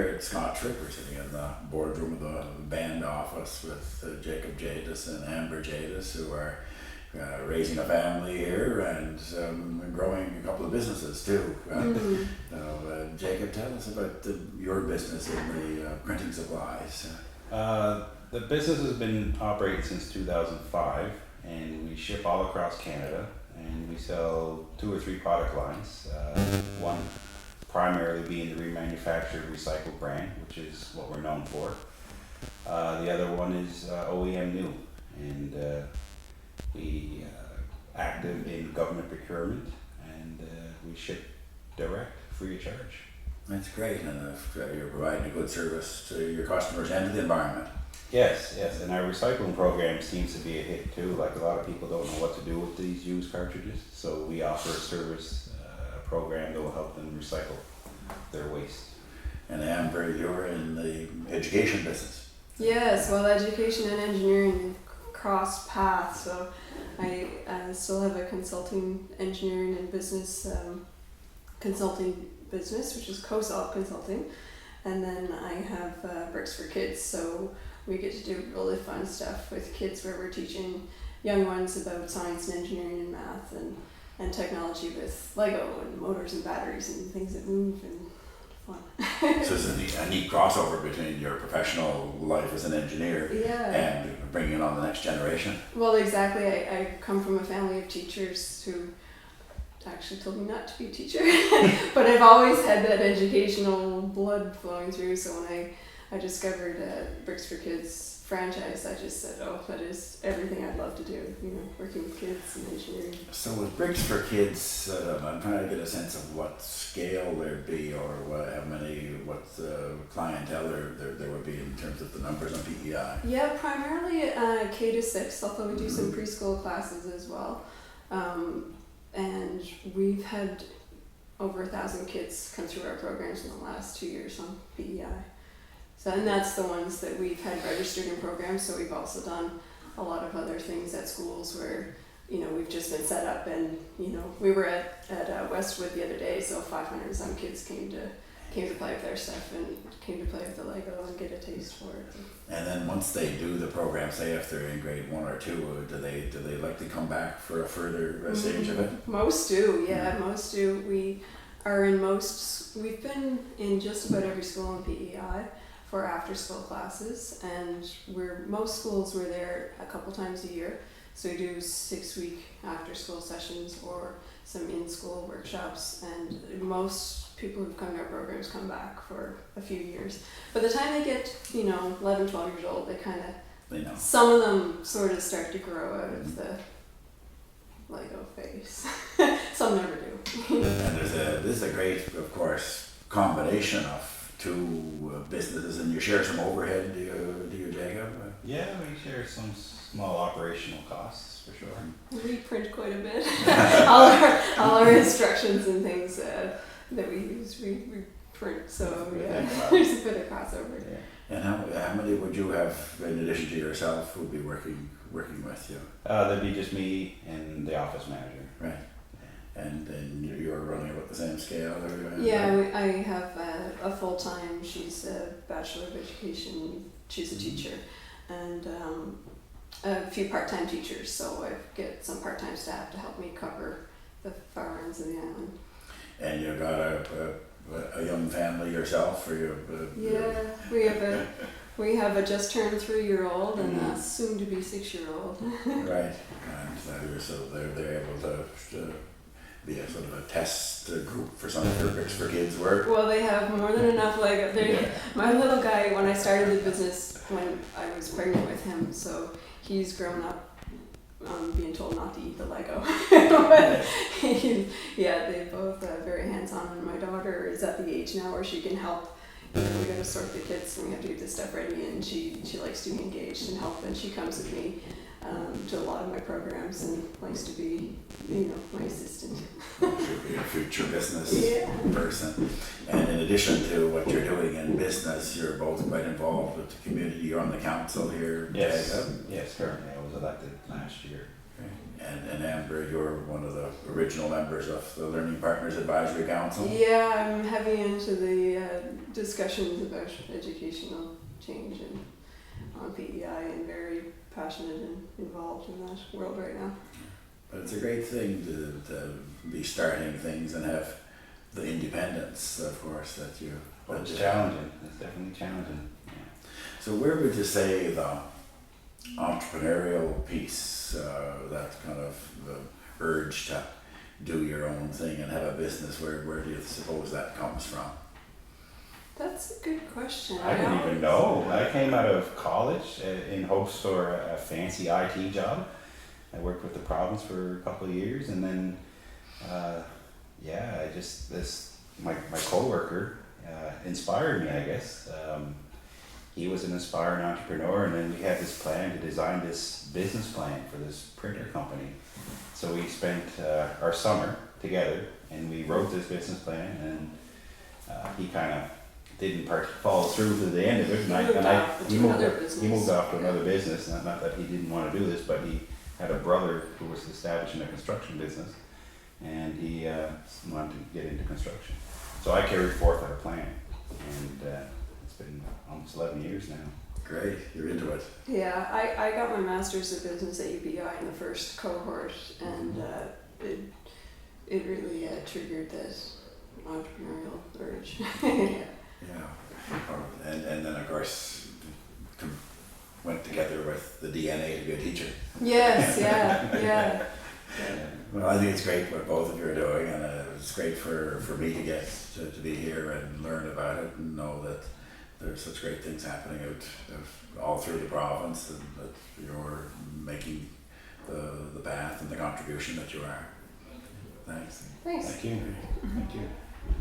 here at Scott Tripp, we're sitting in the boardroom of the band office with Jacob Jadis and Amber Jadis, who are raising a family here and growing a couple of businesses too. Jacob, tell us about your business in the printing supplies. The business has been operating since 2005, and we ship all across Canada, and we sell 2 or 3 product lines. One primarily being the remanufactured recycled brand, which is what we're known for. The other one is OEM new, and we active in government procurement, and we ship direct, free of charge. That's great, and you're providing a good service to your customers and to the environment. Yes, and our recycling program seems to be a hit too. Like, a lot of people don't know what to do with these used cartridges, so we offer a service program that will help them recycle their waste. And Amber, you're in the education business. Yes, well, education and engineering cross paths, so I still have a consulting engineering and business consulting business, which is COSOL Consulting, and then I have Bricks for Kids, so we get to do really fun stuff with kids where we're teaching young ones about science and engineering and math and technology with Lego and motors and batteries and things that move and fun. So it's a neat crossover between your professional life as an engineer and bringing on the next generation. Well, exactly. I come from a family of teachers who actually told me not to be a teacher, but I've always had that educational blood flowing through. So when I discovered Bricks for Kids franchise, I just said, oh, that is everything I'd love to do, working with kids and engineering. So with Bricks for Kids, I'm trying to get a sense of what scale there'd be, or what clientele there would be in terms of the numbers on PEI. Yeah, primarily K to 6, although we do some preschool classes as well. And we've had over 1,000 kids come through our programs in the last 2 years on PEI. So, and that's the ones that we've had registered in programs. So we've also done a lot of other things at schools where, we've just been set up, and, we were at Westwood the other day, so 500 some kids came to play with their stuff and came to play with the Lego and get a taste for it. And then once they do the program, say if they're in grade 1 or 2, do they likely come back for a further stage of it? Most do, yeah, most do. We've been in just about every school in PEI for after school classes, and most schools were there a couple times a year. So we do 6-week after school sessions or some in-school workshops, and most people who've come to our programs come back for a few years. By the time they get, 11, 12 years old, they know. Some of them sort of start to grow out of the Lego phase. Some never do. And this is a great, of course, combination of 2 businesses, and you share some overhead, do you, Jacob? Yeah, we share some small operational costs, for sure. We print quite a bit. all our instructions and things that we use, we print, so there's a bit of crossover. Yeah. And how many would you have, in addition to yourself, who would be working with you? There'd be just me and the office manager. Right. And then you're running about the same scale? Yeah, I have a full-time, she's a Bachelor of Education, she's a teacher, and a few part-time teachers, so I get some part-time staff to help me cover the far ends of the island. And you've got a young family yourself, or we have a just turned 3-year-old and a soon to be 6-year-old. Right, and so they're able to be a sort of a test group for some of your Bricks for Kids work. Well, they have more than enough Lego. My little guy, when I started the business, when I was pregnant with him, so he's grown up being told not to eat the Lego. They both are very hands-on, and my daughter is at the age now where she can help. We got to sort the kits and we have to get this stuff ready, and she likes to be engaged and help, and she comes with me to a lot of my programs and likes to be, my assistant. Should be a future business person. And in addition to what you're doing in business, you're both quite involved with the community. You're on the council here. Yes, currently I was elected last year. And Amber, you're one of the original members of the Learning Partners Advisory Council. Yeah, I'm heavy into the discussions about educational change and on PEI, and very passionate and involved in that world right now. But it's a great thing to be starting things and have the independence, of course, that you. Well, that it's you challenging. It's definitely challenging. Yeah. So where would you say the entrepreneurial piece, that kind of the urge to do your own thing and have a business, where do you suppose that comes from? That's a good question. I didn't even know. I came out of college in hopes for a fancy IT job. I worked with the province for a couple of years, and then, my coworker inspired me, I guess. He was an aspiring entrepreneur, and then we had this plan to design this business plan for this printer company. So we spent our summer together, and we wrote this business plan, and he kind of didn't follow through to the end of it. He moved off to another business. Not that he didn't want to do this, but he had a brother who was establishing a construction business, and he wanted to get into construction. So I carried forth our plan, and it's been almost 11 years now. Great, you're into it. Yeah, I got my master's of business at UBI in the first cohort, and it really triggered that entrepreneurial urge. Yeah, and then of course went together with the DNA to be a teacher. Yes, yeah. Well, I think it's great what both of you are doing, and it's great for me to get to be here and learn about it and know that there's such great things happening out all through the province, and that you're making the path and the contribution that you are. Thanks. Thanks. Thank you. Thank you.